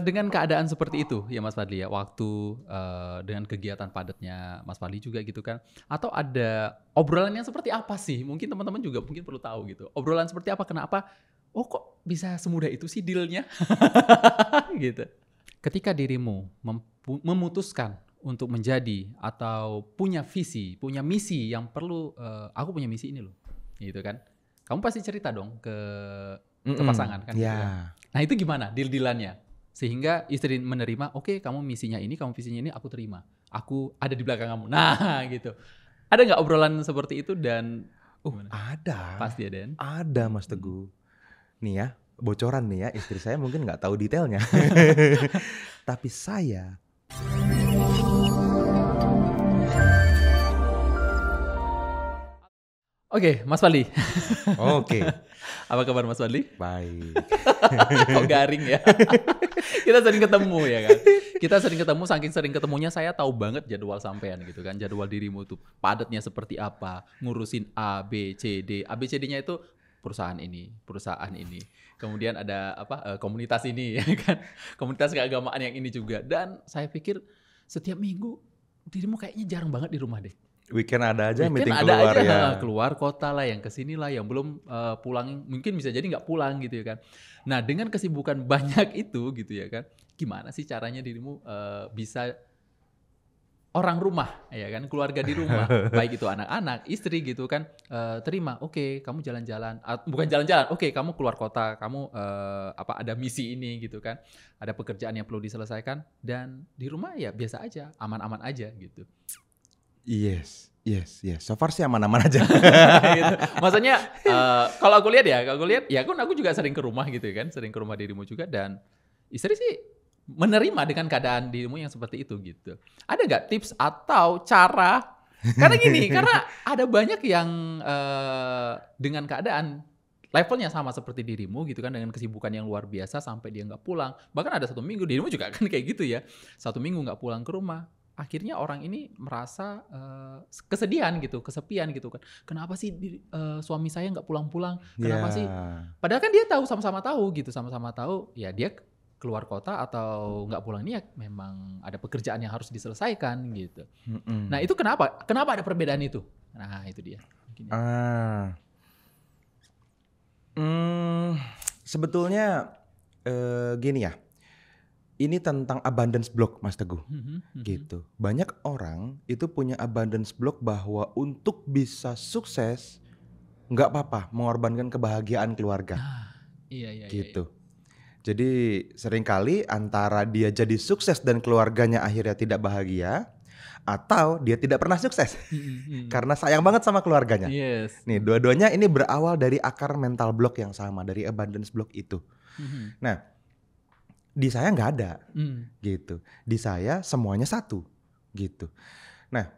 Dengan keadaan seperti itu ya Mas Fadli ya, waktu, dengan kegiatan padatnya Mas Fadli juga gitu kan, atau ada obrolan yang seperti apa sih? Mungkin teman-teman juga mungkin perlu tahu gitu. Obrolan seperti apa? Kenapa, "Oh kok bisa semudah itu sih deal-nya?" Gitu. Ketika dirimu memutuskan untuk menjadi atau punya visi, punya misi yang perlu, "Aku punya misi ini loh," gitu kan. Kamu pasti cerita dong ke pasangan kan gitu kan. Ya. Nah itu gimana deal-deal-annya? Sehingga istri menerima, "Oke kamu misinya ini, kamu visinya ini, aku terima. Aku ada di belakang kamu." Nah gitu. Ada nggak obrolan seperti itu dan gimana? Ada. Pasti ada kan? Ada Mhm Mas mhm. Teguh. Nih ya, bocoran nih ya, istri saya mungkin nggak tahu detailnya. Tapi saya Oke, Mas Fadli. oke, Apa kabar Mas Fadli? baik. Kok garing ya? Kita sering ketemu ya kan? Kita sering ketemu, saking sering ketemunya saya tahu banget jadwal sampean gitu kan, jadwal dirimu tuh padatnya seperti apa, ngurusin A, B, C, D. A, B, C, D-nya itu perusahaan ini, kemudian ada apa, komunitas ini ya kan, komunitas keagamaan yang ini juga. Dan saya pikir setiap minggu dirimu kayaknya jarang banget di rumah deh. Weekend ada aja Weekend meeting ada keluar aja heeh, ya. keluar kota lah, yang ke sini lah, yang belum, pulang mungkin bisa jadi nggak pulang gitu ya kan. Nah dengan kesibukan banyak itu gitu ya kan, gimana sih caranya dirimu, bisa orang rumah ya kan, keluarga di rumah, baik itu anak-anak, istri gitu kan, terima, "Oke kamu jalan-jalan," bukan jalan-jalan, "Oke kamu keluar kota, kamu, apa, ada misi ini," gitu kan, ada pekerjaan yang perlu diselesaikan dan di rumah ya biasa aja, aman-aman aja gitu. Yes, yes, yes. So far sih aman-aman aja. Gitu. Maksudnya, kalau aku lihat ya, ya kan aku juga sering ke rumah gitu kan, sering ke rumah dirimu juga dan istri sih menerima dengan keadaan dirimu yang seperti itu gitu. Ada nggak tips atau cara karena gini, karena ada banyak yang, dengan keadaan levelnya sama seperti dirimu gitu kan, dengan kesibukan yang luar biasa sampai dia nggak pulang. Bahkan ada 1 minggu, dirimu juga kan kayak gitu ya, 1 minggu nggak pulang ke rumah. Akhirnya orang ini merasa, kesedihan gitu, kesepian gitu kan. Kenapa sih suami saya nggak pulang-pulang? Kenapa sih Ya, padahal kan dia tahu, sama-sama tahu gitu, sama-sama tahu ya dia keluar kota atau nggak pulang ini ya memang ada pekerjaan yang harus diselesaikan gitu. Nah mhm. itu kenapa? Kenapa ada perbedaan itu? Nah itu dia mungkin ya. Ah, mmm, sebetulnya, gini ya, ini tentang abundance block Mas Teguh, Mhm mhm. gitu. Banyak orang itu punya abundance block bahwa untuk bisa sukses, nggak apa-apa mengorbankan kebahagiaan keluarga, Nah, iya iya iya iya. gitu. Jadi seringkali antara dia jadi sukses dan keluarganya akhirnya tidak bahagia, atau dia tidak pernah sukses Mhm mhm. karena sayang banget sama keluarganya. Yes, Nih dua-duanya ini berawal dari akar mental block yang sama, dari abundance block itu. mhm, Nah, di saya nggak ada, mmm, gitu. Di saya semuanya satu, gitu. Nah,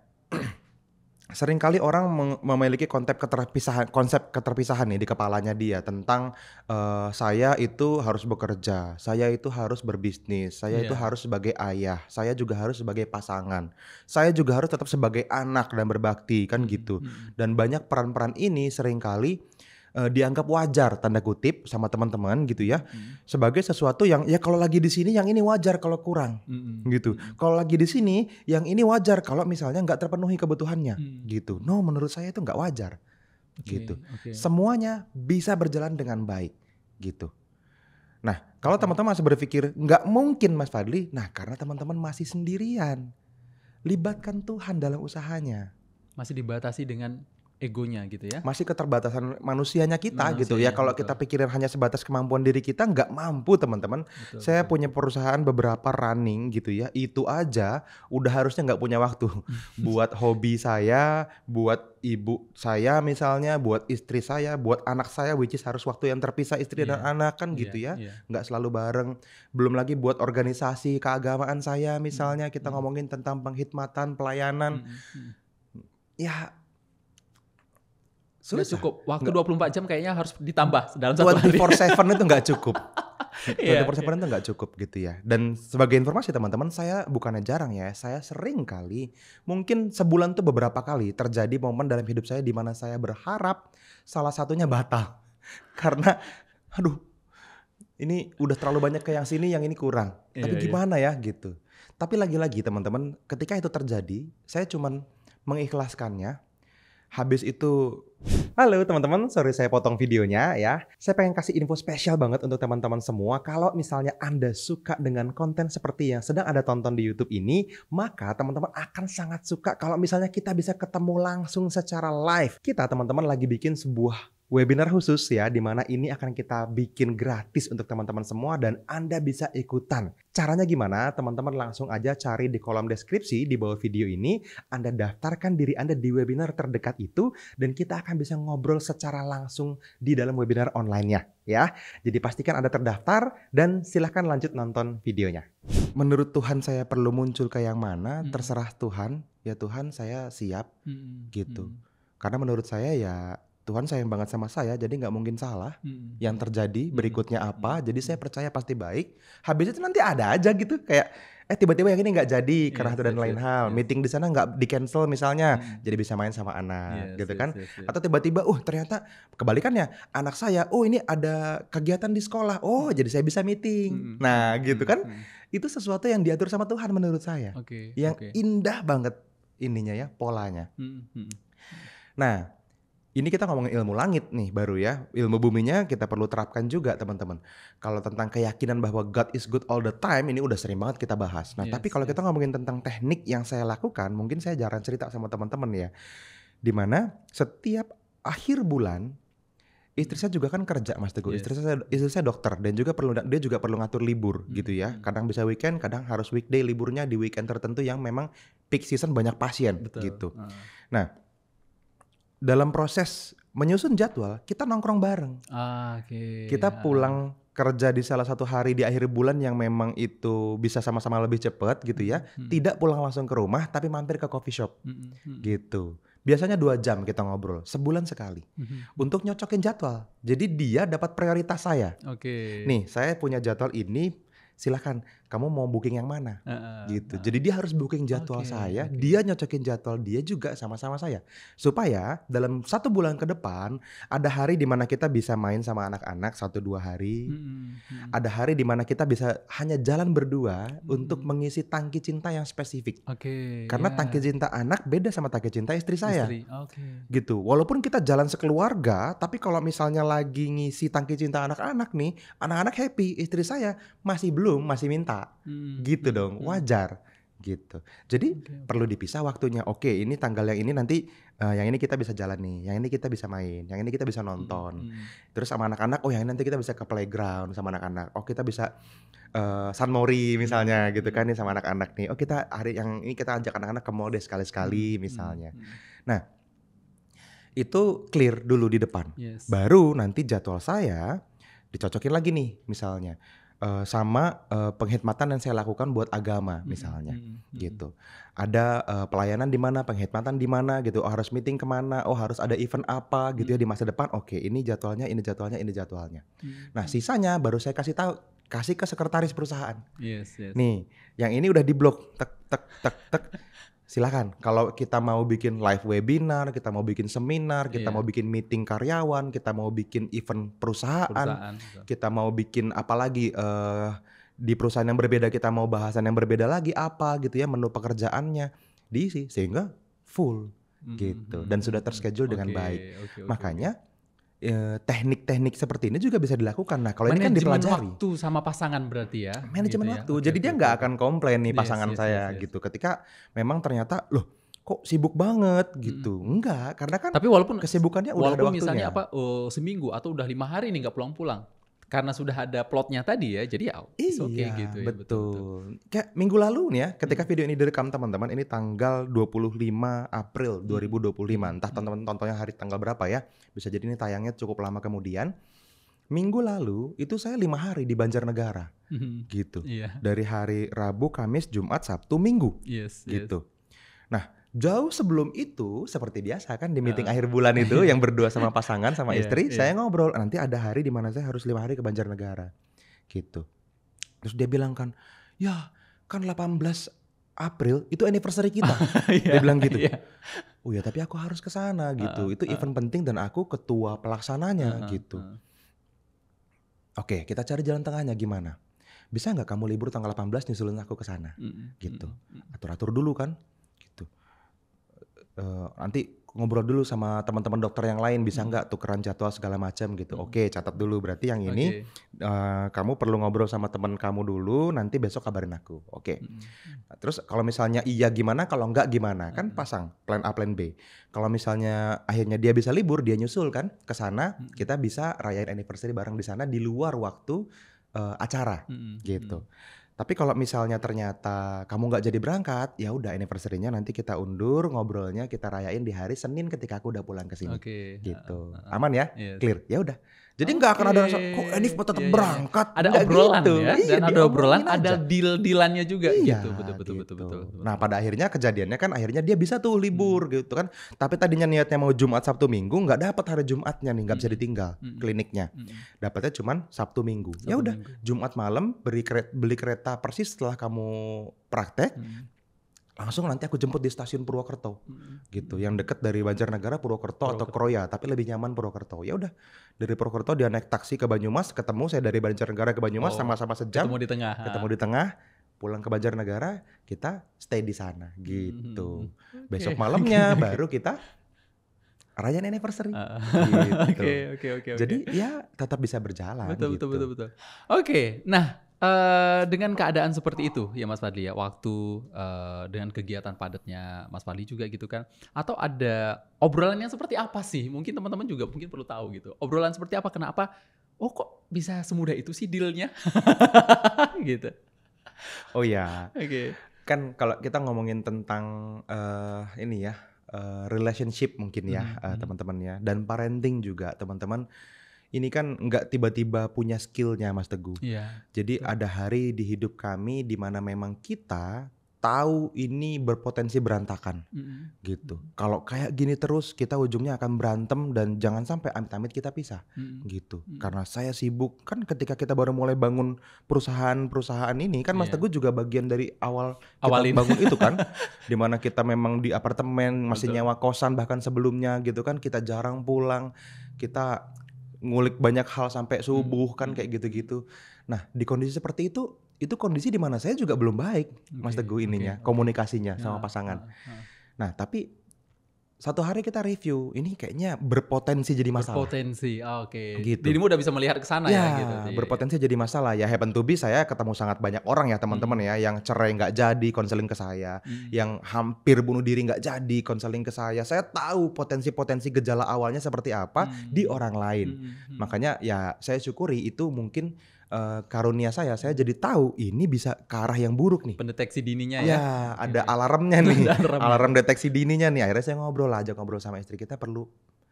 seringkali orang memiliki konsep keterpisahan nih di kepalanya dia tentang, saya itu harus bekerja, saya itu harus berbisnis, saya itu iya, harus sebagai ayah, saya juga harus sebagai pasangan, saya juga harus tetap sebagai anak dan berbakti, kan mhm gitu. mhm, Dan banyak peran-peran ini seringkali, dianggap "wajar" tanda kutip sama teman-teman gitu ya, mhm, sebagai sesuatu yang, ya kalau lagi di sini yang ini wajar kalau kurang, mhm gitu. mhm, Kalau lagi di sini yang ini wajar kalau misalnya nggak terpenuhi kebutuhannya, mmm, gitu. No, menurut saya itu nggak wajar, oke gitu. oke Semuanya bisa berjalan dengan baik, gitu. Nah, kalau oke. teman-teman masih berpikir, "Nggak mungkin Mas Fadli," nah karena teman-teman masih sendirian. Libatkan Tuhan dalam usahanya. Masih dibatasi dengan egonya gitu ya? Masih keterbatasan manusianya kita gitu ya, Manusianya, kalau betul kita pikirin hanya sebatas kemampuan diri kita nggak mampu teman-teman. betul Saya betul punya betul. perusahaan beberapa running gitu ya, itu aja udah harusnya nggak punya waktu buat hobi saya, buat ibu saya misalnya, buat istri saya, buat anak saya, which is harus waktu yang terpisah istri dan Iya anak kan iya gitu ya, iya, nggak selalu bareng. Belum lagi buat organisasi keagamaan saya mhm misalnya kita mhm, ngomongin tentang penghikmatan, pelayanan, mhm mhm. ya Nggak susah. cukup, waktu Nggak 24 jam kayaknya harus ditambah dalam 1 hari. 24/7 itu nggak cukup. Iya iya, 24/7 itu nggak cukup gitu ya. Dan sebagai informasi teman-teman, saya bukannya jarang ya, saya sering kali, mungkin sebulan tuh beberapa kali terjadi momen dalam hidup saya di mana saya berharap salah satunya batal. Karena aduh ini udah terlalu banyak ke yang sini, yang ini kurang. Tapi Iya. gimana ya gitu. Tapi lagi-lagi teman-teman, ketika itu terjadi, saya cuman mengikhlaskannya. Habis itu, halo teman-teman, sorry saya potong videonya ya. Saya pengen kasih info spesial banget untuk teman-teman semua. Kalau misalnya Anda suka dengan konten seperti yang sedang Anda tonton di YouTube ini, maka teman-teman akan sangat suka kalau misalnya kita bisa ketemu langsung secara live. Kita teman-teman lagi bikin sebuah webinar khusus ya, di mana ini akan kita bikin gratis untuk teman-teman semua dan Anda bisa ikutan. Caranya gimana? Teman-teman langsung aja cari di kolom deskripsi di bawah video ini. Anda daftarkan diri Anda di webinar terdekat itu dan kita akan bisa ngobrol secara langsung di dalam webinar online-nya ya. Jadi pastikan Anda terdaftar dan silahkan lanjut nonton videonya. Menurut Tuhan saya perlu muncul ke yang mana? Terserah Tuhan. Ya Tuhan, saya siap gitu. Karena menurut saya ya Tuhan sayang banget sama saya, jadi nggak mungkin salah. Yang terjadi berikutnya apa, jadi saya percaya pasti baik. Habis itu nanti ada aja gitu, kayak tiba-tiba yang ini nggak jadi karena satu dan lain hal. Meeting di sana nggak di cancel misalnya, jadi bisa main sama anak gitu kan. Atau tiba-tiba, ternyata kebalikannya, anak saya, ini ada kegiatan di sekolah, jadi saya bisa meeting. Nah gitu kan, itu sesuatu yang diatur sama Tuhan menurut saya. Yang indah banget ininya ya, polanya. Nah, ini kita ngomongin ilmu langit nih baru ya. Ilmu buminya kita perlu terapkan juga teman-teman. Kalau tentang keyakinan bahwa God is good all the time, ini udah sering banget kita bahas. Nah tapi kalau kita ngomongin tentang teknik yang saya lakukan, mungkin saya jarang cerita sama teman-teman ya. Dimana setiap akhir bulan, istri saya juga kan kerja Mas Teguh. Istri saya dokter dan juga dia juga perlu ngatur libur gitu ya. Kadang bisa weekend, kadang harus weekday liburnya di weekend tertentu yang memang peak season banyak pasien gitu. Nah, dalam proses menyusun jadwal, kita nongkrong bareng. Kita pulang kerja di salah satu hari di akhir bulan yang memang itu bisa sama-sama lebih cepat gitu ya. Tidak pulang langsung ke rumah, tapi mampir ke coffee shop gitu. Biasanya 2 jam kita ngobrol, sebulan sekali. Untuk nyocokin jadwal. Jadi dia dapat prioritas saya. Nih, saya punya jadwal ini, silahkan kamu mau booking yang mana gitu. Jadi dia harus booking jadwal saya, dia nyocokin jadwal dia juga sama-sama saya. Supaya dalam 1 bulan ke depan ada hari di mana kita bisa main sama anak-anak 1-2 hari. Ada hari di mana kita bisa hanya jalan berdua untuk mengisi tangki cinta yang spesifik. Karena tangki cinta anak beda sama tangki cinta istri saya. Gitu. Walaupun kita jalan sekeluarga, tapi kalau misalnya lagi ngisi tangki cinta anak-anak nih, anak-anak happy, istri saya masih masih minta. Gitu dong, wajar gitu. Jadi perlu dipisah waktunya. Oke, ini tanggal yang ini nanti yang ini kita bisa jalan nih, yang ini kita bisa main, yang ini kita bisa nonton. Terus sama anak-anak, yang ini nanti kita bisa ke playground sama anak-anak. Kita bisa San Mori misalnya gitu kan nih sama anak-anak nih. Kita hari yang ini kita ajak anak-anak ke mall deh sekali-sekali misalnya. Nah, itu clear dulu di depan. Baru nanti jadwal saya dicocokin lagi nih misalnya. Sama penghikmatan yang saya lakukan buat agama misalnya gitu. Ada pelayanan di mana, penghikmatan di mana gitu. Harus meeting kemana, harus ada event apa gitu ya di masa depan. Oke, ini jadwalnya, ini jadwalnya, ini jadwalnya. Nah sisanya baru saya kasih ke sekretaris perusahaan. Nih, yang ini udah di blok, tek. Silakan, kalau kita mau bikin live webinar, kita mau bikin seminar, kita mau bikin meeting karyawan, kita mau bikin event perusahaan kita mau bikin apa lagi di perusahaan yang berbeda, kita mau bahasan yang berbeda lagi apa gitu ya, menu pekerjaannya diisi sehingga full gitu dan sudah terschedule dengan baik. Makanya teknik-teknik seperti ini juga bisa dilakukan. Nah kalau ini kan dipelajari. Manajemen waktu sama pasangan berarti ya. Manajemen gitu waktu. Jadi dia nggak akan komplain nih pasangan saya gitu. Ketika memang ternyata loh kok sibuk banget gitu. Enggak, karena kan tapi walaupun kesibukannya udah ada waktunya. Misalnya seminggu atau udah 5 hari nih nggak pulang-pulang. Karena sudah ada plotnya tadi ya, jadi gitu ya. Betul. Kayak minggu lalu nih ya, ketika video ini direkam teman-teman, ini tanggal 25 April 2025. Entah teman-teman tontonnya hari tanggal berapa ya, bisa jadi ini tayangnya cukup lama kemudian. Minggu lalu itu saya 5 hari di Banjarnegara gitu. Dari hari Rabu, Kamis, Jumat, Sabtu, Minggu gitu. Nah jauh sebelum itu seperti biasa kan di meeting akhir bulan itu yang berdua sama pasangan sama istri, saya ngobrol nanti ada hari di mana saya harus 5 hari ke Banjarnegara gitu. Terus dia bilang kan, ya kan 18 April itu anniversary kita. Dia bilang gitu. Oh ya tapi aku harus ke sana gitu. Itu event penting dan aku ketua pelaksananya gitu. Oke, kita cari jalan tengahnya gimana? Bisa nggak kamu libur tanggal 18 nyusulin aku ke sana? Gitu. Atur-atur dulu kan? Gitu. Nanti ngobrol dulu sama teman-teman dokter yang lain, bisa nggak tukeran jadwal segala macam gitu. Oke, catat dulu. Berarti yang ini kamu perlu ngobrol sama teman kamu dulu, nanti besok kabarin aku. Oke. Nah, terus kalau misalnya iya gimana, kalau enggak gimana? Kan pasang plan A, plan B. Kalau misalnya akhirnya dia bisa libur, dia nyusul kan ke sana, kita bisa rayain anniversary bareng di sana di luar waktu acara gitu. Tapi kalau misalnya ternyata kamu nggak jadi berangkat, ya udah anniversary-nya nanti kita undur, ngobrolnya kita rayain di hari Senin ketika aku udah pulang ke sini. Gitu. Aman ya? Yes. Clear. Ya udah. Jadi nggak akan ada rasa kok Enif tetap berangkat. Ada Nggak obrolan gitu. ya, Iya, dan ada obrolan, diomongin ada aja. deal-dealannya juga Iya, gitu. Betul. Nah, pada akhirnya kejadiannya kan akhirnya dia bisa tuh libur gitu kan. Tapi tadinya niatnya mau Jumat, Sabtu, Minggu, nggak dapat hari Jumatnya nih, nggak bisa ditinggal kliniknya. Dapatnya cuman Sabtu, Minggu. Ya udah, Jumat malam beli kereta persis setelah kamu praktek. Langsung nanti aku jemput di stasiun Purwokerto gitu, yang deket dari Banjarnegara, Purwokerto atau Kroya, tapi lebih nyaman Purwokerto. Ya udah, dari Purwokerto dia naik taksi ke Banyumas, ketemu saya dari Banjarnegara ke Banyumas sama-sama sejam, Ketemu di tengah, pulang ke Banjarnegara, kita stay di sana gitu. Besok malamnya baru kita rayain anniversary gitu. Oke. Jadi ya tetap bisa berjalan gitu. Betul. Oke, nah dengan keadaan seperti itu ya Mas Fadli ya, waktu dengan kegiatan padatnya Mas Fadli juga gitu kan, atau ada obrolan yang seperti apa sih? Mungkin teman-teman juga mungkin perlu tahu gitu. Obrolan seperti apa? Kenapa? Oh kok bisa semudah itu sih dealnya? Gitu. Oh ya, Oke. kan kalau kita ngomongin tentang ini ya, relationship mungkin ya teman-teman ya, dan parenting juga teman-teman. Ini kan nggak tiba-tiba punya skillnya Mas Teguh. Iya. Jadi ada hari di hidup kami di mana memang kita tahu ini berpotensi berantakan gitu. Kalau kayak gini terus kita ujungnya akan berantem dan jangan sampai amit-amit kita pisah gitu. Karena saya sibuk kan ketika kita baru mulai bangun perusahaan ini kan Mas Teguh juga bagian dari awal kita bangun itu kan. Dimana kita memang di apartemen masih nyewa kosan bahkan sebelumnya gitu kan, kita jarang pulang, kita ngulik banyak hal sampai subuh kan kayak gitu-gitu. Nah di kondisi seperti itu kondisi di mana saya juga belum baik Mas Teguh ininya, komunikasinya sama pasangan. Nah tapi satu hari kita review, ini kayaknya berpotensi jadi masalah. Berpotensi, oke. Gitu. Dirimu udah bisa melihat ke sana ya gitu. Berpotensi jadi masalah. Ya happen to be saya ketemu sangat banyak orang ya teman-teman ya, yang cerai nggak jadi konseling ke saya, yang hampir bunuh diri nggak jadi konseling ke saya. Saya tahu potensi-potensi gejala awalnya seperti apa di orang lain. Makanya ya saya syukuri itu mungkin karunia saya jadi tahu ini bisa ke arah yang buruk nih. Pendeteksi dininya ya. Ya, ada alarmnya nih. Alarm deteksi dininya nih. Akhirnya saya ngobrol sama istri, kita perlu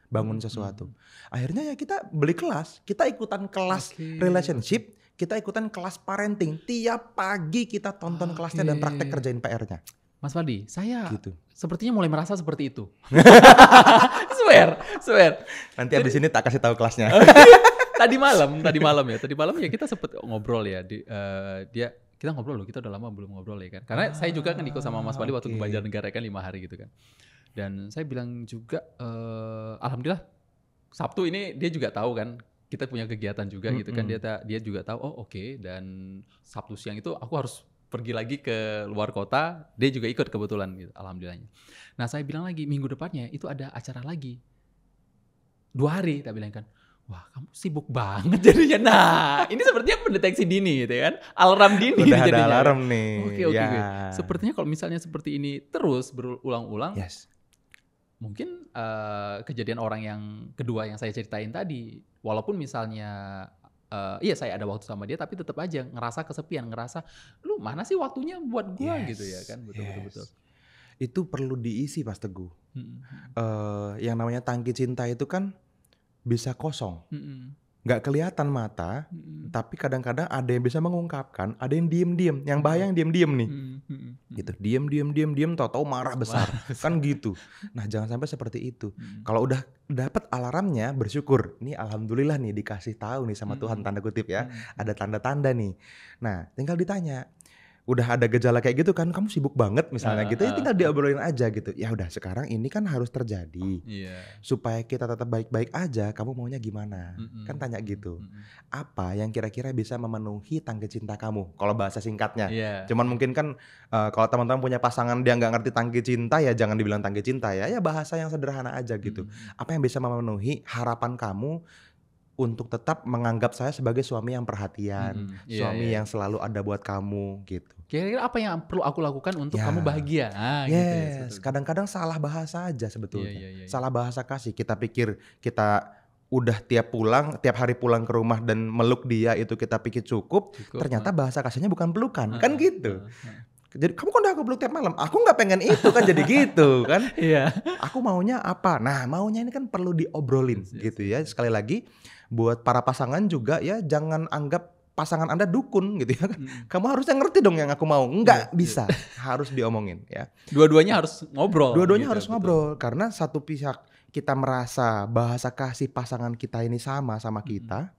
bangun sesuatu. Akhirnya ya kita beli kelas, kita ikutan kelas relationship, kita ikutan kelas parenting. Tiap pagi kita tonton kelasnya dan praktek kerjain PR-nya. Mas Fadli, saya gitu. Sepertinya mulai merasa seperti itu. swear. Nanti abis ini tak kasih tahu kelasnya. Tadi malam ya kita sempet ngobrol ya. Kita ngobrol loh, kita udah lama belum ngobrol ya kan. Karena saya juga kan ikut sama Mas Fadli waktu ke Banjarnegara kan 5 hari gitu kan. Dan saya bilang juga, alhamdulillah Sabtu ini dia juga tahu kan, kita punya kegiatan juga gitu kan. Dia juga tahu, oh oke. Dan Sabtu siang itu aku harus pergi lagi ke luar kota, dia juga ikut kebetulan gitu, alhamdulillahnya. Nah saya bilang lagi, minggu depannya itu ada acara lagi. 2 hari, tak bilang kan. Wah kamu sibuk banget jadinya. Nah ini sepertinya pendeteksi dini gitu kan. Alarm dini udah jadinya. Ada alarm nih. Oke. Sepertinya kalau misalnya seperti ini terus berulang-ulang. Yes. Mungkin kejadian orang yang kedua yang saya ceritain tadi. Walaupun misalnya iya saya ada waktu sama dia, tapi tetap aja ngerasa kesepian. Ngerasa lu mana sih waktunya buat gua gitu ya kan. Betul. Itu perlu diisi Mas Teguh. Yang namanya tangki cinta itu kan bisa kosong, nggak kelihatan mata, tapi kadang-kadang ada yang bisa mengungkapkan, ada yang diem-diem, yang bahaya yang diem-diem nih, gitu, diem, tahu-tahu marah besar, kan gitu. Nah jangan sampai seperti itu. Kalau udah dapat alarmnya, bersyukur, nih alhamdulillah nih dikasih tahu nih sama Tuhan tanda kutip ya, ada tanda-tanda nih. Nah tinggal ditanya, udah ada gejala kayak gitu kan, kamu sibuk banget misalnya gitu, ya tinggal Heeh. diobrolin aja gitu. Ya udah sekarang ini kan harus terjadi. Iya. Supaya kita tetap baik-baik aja, kamu maunya gimana? Kan Mhm, tanya mhm, gitu. mhm. Apa yang kira-kira bisa memenuhi tangga cinta kamu? Kalau bahasa singkatnya. Iya, Cuman iya. mungkin kan kalau teman-teman punya pasangan dia nggak ngerti tangga cinta ya jangan dibilang tangga cinta ya. Ya bahasa yang sederhana aja Mhm, gitu. mhm. Apa yang bisa memenuhi harapan kamu untuk tetap menganggap saya sebagai suami yang perhatian, Mhm, iya, iya, suami yang iya. selalu ada buat kamu gitu. Kira-kira apa yang perlu aku lakukan untuk kamu Ya. bahagia? Ah, gitu ya Yes, sebetulnya. kadang-kadang salah bahasa aja Iya, sebetulnya. iya, iya, iya. Salah bahasa kasih. Kita pikir kita udah tiap hari pulang ke rumah dan meluk dia itu kita pikir cukup, Cukup, ternyata bahasa kasihnya bukan pelukan, kan heeh, gitu. heeh, heeh. Jadi, "Kamu kan udah aku peluk tiap malam." "Aku nggak pengen itu," kan jadi gitu kan. Iya. Aku maunya apa? Nah, maunya ini kan perlu diobrolin Yes, yes, gitu yes, ya. yes. Sekali lagi buat para pasangan juga ya jangan anggap pasangan Anda dukun gitu ya kan. Mhm. Kamu harusnya ngerti dong yang aku mau. Iya, Nggak iya. bisa, harus diomongin ya. Dua-duanya harus ngobrol Dua-duanya gitu, harus betul. ngobrol karena satu pihak kita merasa bahasa kasih pasangan kita ini sama Mhm, kita,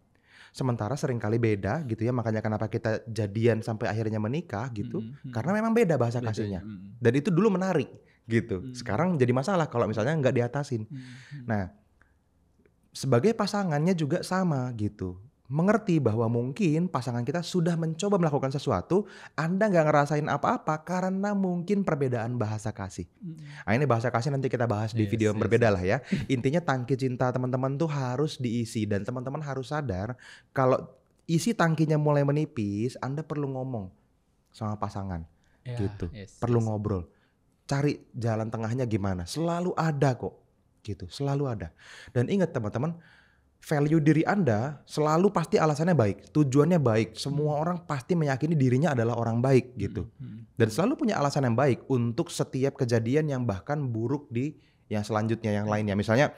sementara seringkali beda gitu ya, makanya kenapa kita jadian sampai akhirnya menikah gitu, mhm, karena mhm. memang beda bahasa Bedanya, kasihnya. mhm. Dan itu dulu menarik gitu, Mhm, sekarang jadi masalah kalau misalnya nggak diatasin. mhm, mhm. Nah, sebagai pasangannya juga sama gitu. Mengerti bahwa mungkin pasangan kita sudah mencoba melakukan sesuatu, Anda nggak ngerasain apa-apa karena mungkin perbedaan bahasa kasih. Mhm. Nah ini bahasa kasih nanti kita bahas di video Yes, yang yes, berbeda yes. lah ya. Intinya tangki cinta teman-teman tuh harus diisi dan teman-teman harus sadar kalau isi tangkinya mulai menipis, Anda perlu ngomong sama pasangan Ya, gitu. yes, Perlu yes. ngobrol. Cari jalan tengahnya gimana. Selalu ada kok gitu, selalu ada. Dan ingat teman-teman, value diri Anda selalu pasti alasannya baik, tujuannya baik. Mhm, Semua orang pasti meyakini dirinya adalah orang baik gitu. mhm, mhm, Dan mhm. selalu punya alasan yang baik untuk setiap kejadian yang bahkan buruk di yang selanjutnya yang lainnya. Misalnya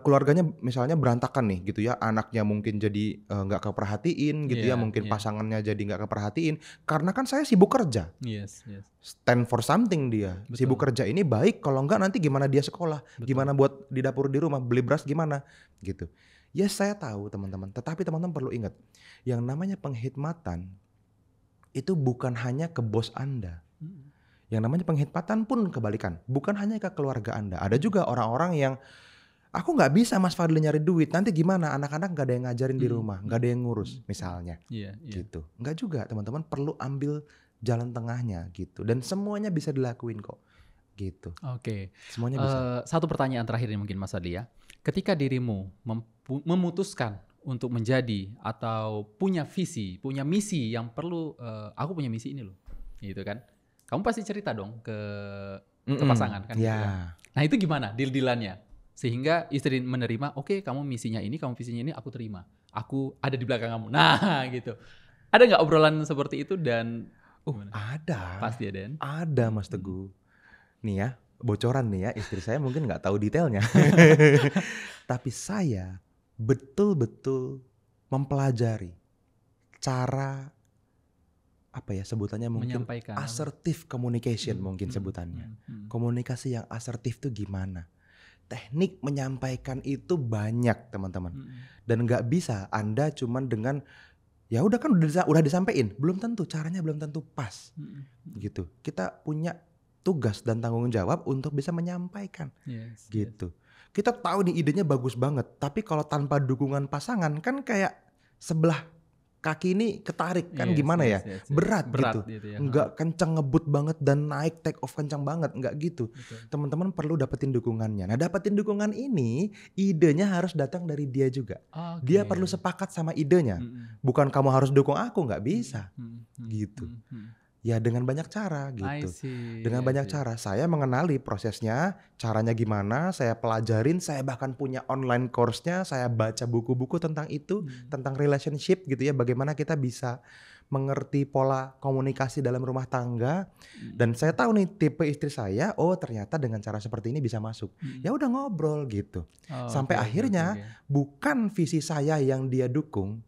keluarganya misalnya berantakan nih gitu ya, anaknya mungkin jadi nggak keperhatiin gitu ya, Iya, mungkin iya. pasangannya jadi nggak keperhatiin karena kan saya sibuk kerja. Yes, yes. Stand for something dia. Sibuk Betul, kerja ini baik, kalau enggak nanti gimana dia sekolah, betul. gimana buat di dapur di rumah, beli beras gimana, gitu. Yes, saya tahu teman-teman, tetapi teman-teman perlu ingat, yang namanya penghikmatan itu bukan hanya ke bos Anda. Mhm, Yang namanya penghikmatan pun kebalikan, bukan hanya ke keluarga Anda. Ada mhm, juga orang-orang yang, "Aku nggak bisa Mas Fadli nyari duit, nanti gimana? Anak-anak nggak ada yang ngajarin di mhm, rumah, nggak mhm, ada yang mhm, ngurus," mhm. misalnya. Iya, iya. Gitu. Enggak juga, teman-teman perlu ambil jalan tengahnya gitu dan semuanya bisa dilakuin kok, gitu. Oke, Semuanya bisa. satu pertanyaan terakhir ini mungkin Mas Fadli ya. Ketika dirimu memutuskan untuk menjadi atau punya visi, punya misi yang perlu, "Aku punya misi ini loh," gitu kan. Kamu pasti cerita dong ke pasangan kan gitu kan. Ya. Nah itu gimana deal-dealannya? Sehingga istri menerima, "Oke kamu misinya ini, kamu visinya ini, aku terima. Aku ada di belakang kamu." Nah gitu. Ada nggak obrolan seperti itu dan gimana? Ada, Pasti ada kan? ada Mhm, Mas mhm. Teguh. Nih ya, bocoran nih ya, istri saya mungkin nggak tahu detailnya. Tapi saya betul-betul mempelajari cara, apa ya sebutannya mungkin Menyampaikan apa? assertive communication Mhm, mungkin mhm, sebutannya. mhm, mhm. Komunikasi yang asertif tuh gimana? Teknik menyampaikan itu banyak teman-teman. Mhm, Dan nggak bisa Anda cuman dengan, ya udah kan udah disampein, belum tentu caranya belum tentu pas mhm, mhm. gitu. Kita punya tugas dan tanggung jawab untuk bisa menyampaikan Yes, yes. gitu. Kita tahu nih idenya bagus banget, tapi kalau tanpa dukungan pasangan kan kayak sebelah kaki ini ketarik kan Yes, gimana yes, ya? yes, yes. Berat Berat gitu. gitu ya, heeh, Enggak kencang ngebut banget dan naik take off kencang banget, enggak gitu. betul. Teman-teman perlu dapetin dukungannya. Nah, dapetin dukungan ini idenya harus datang dari dia juga. Dia perlu Oke. sepakat sama idenya. Mhm, Bukan kamu harus dukung aku, nggak mhm, bisa mhm, mhm, gitu. mhm, mhm. Ya dengan banyak cara I gitu. see, Dengan I banyak see. cara saya mengenali prosesnya, caranya gimana, saya pelajarin, saya bahkan punya online course-nya, saya baca buku-buku tentang itu, Mhm, tentang relationship gitu ya, bagaimana kita bisa mengerti pola komunikasi dalam rumah tangga. Dan saya mhm, tahu nih tipe istri saya, oh ternyata dengan cara seperti ini bisa masuk. mhm. Ya udah ngobrol gitu. Oh, oke, Sampai oke, oke, akhirnya oke. bukan visi saya yang dia dukung,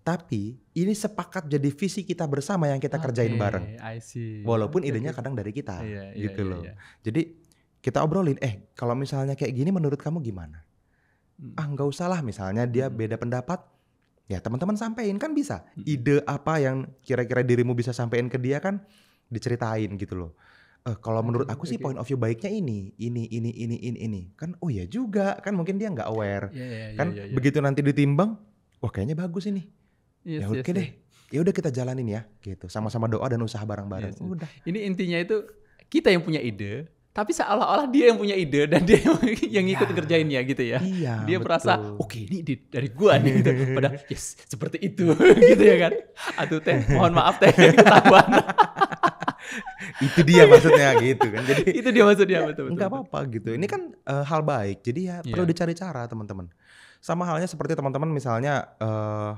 tapi ini sepakat jadi visi kita bersama yang kita kerjain Oke, bareng. I see. Walaupun Oke, oke, idenya oke. kadang dari kita, Iya, iya, gitu iya, loh. iya. Jadi kita obrolin, kalau misalnya kayak gini menurut kamu gimana? Mhm, Ah nggak usah lah misalnya dia mhm, beda pendapat, ya teman-teman sampein kan bisa. Ide apa yang kira-kira dirimu bisa sampein ke dia kan diceritain gitu loh. Kalau menurut aku sih point of view baiknya ini. Kan oh ya juga, kan mungkin dia nggak aware. Kan begitu nanti ditimbang, wah kayaknya bagus ini. Ya oke deh. Ya udah kita jalanin ya gitu. Sama-sama doa dan usaha bareng-bareng. Udah. Ini intinya itu kita yang punya ide, tapi seolah-olah dia yang punya ide dan dia yang ikut ngerjainnya gitu ya. Iya, dia betul. merasa oke ini ide dari gua nih gitu. Padahal yes seperti itu gitu ya kan. Aduh teh mohon maaf teh ketahuan. Itu dia maksudnya gitu kan. Jadi itu dia maksudnya betul. Enggak apa-apa gitu. Ini kan hal baik. Jadi ya perlu dicari cara teman-teman. Sama halnya seperti teman-teman misalnya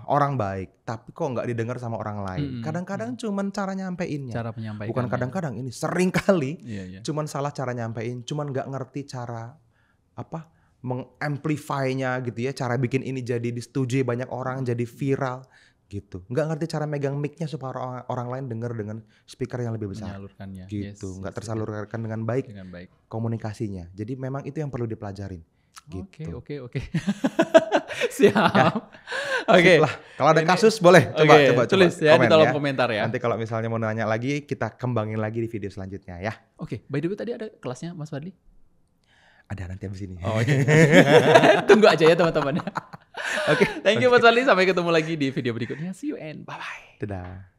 orang baik, tapi kok nggak didengar sama orang lain. Kadang-kadang cuman cara nyampeinnya. Cara penyampaian. Bukan kadang-kadang, ini sering kali. Cuman salah cara nyampein, cuman nggak ngerti cara apa mengamplify-nya gitu ya. Cara bikin ini jadi disetujui banyak orang, jadi viral gitu. Nggak ngerti cara megang mic-nya supaya orang lain dengar dengan speaker yang lebih besar. Menyalurkannya. Gitu. Nggak tersalurkan dengan baik komunikasinya. Jadi memang itu yang perlu dipelajarin. Gitu. Oke. Siap. Ya. Oke. Kalau ada kasus boleh coba tulis ya di kolom komentar ya. Nanti kalau misalnya mau nanya lagi kita kembangin lagi di video selanjutnya ya. Oke, by the way tadi ada kelasnya Mas Fadli? Ada nanti abis ini. Tunggu aja ya teman-teman. Oke, thank you Mas Fadli, sampai ketemu lagi di video berikutnya. See you and bye bye. Dadah.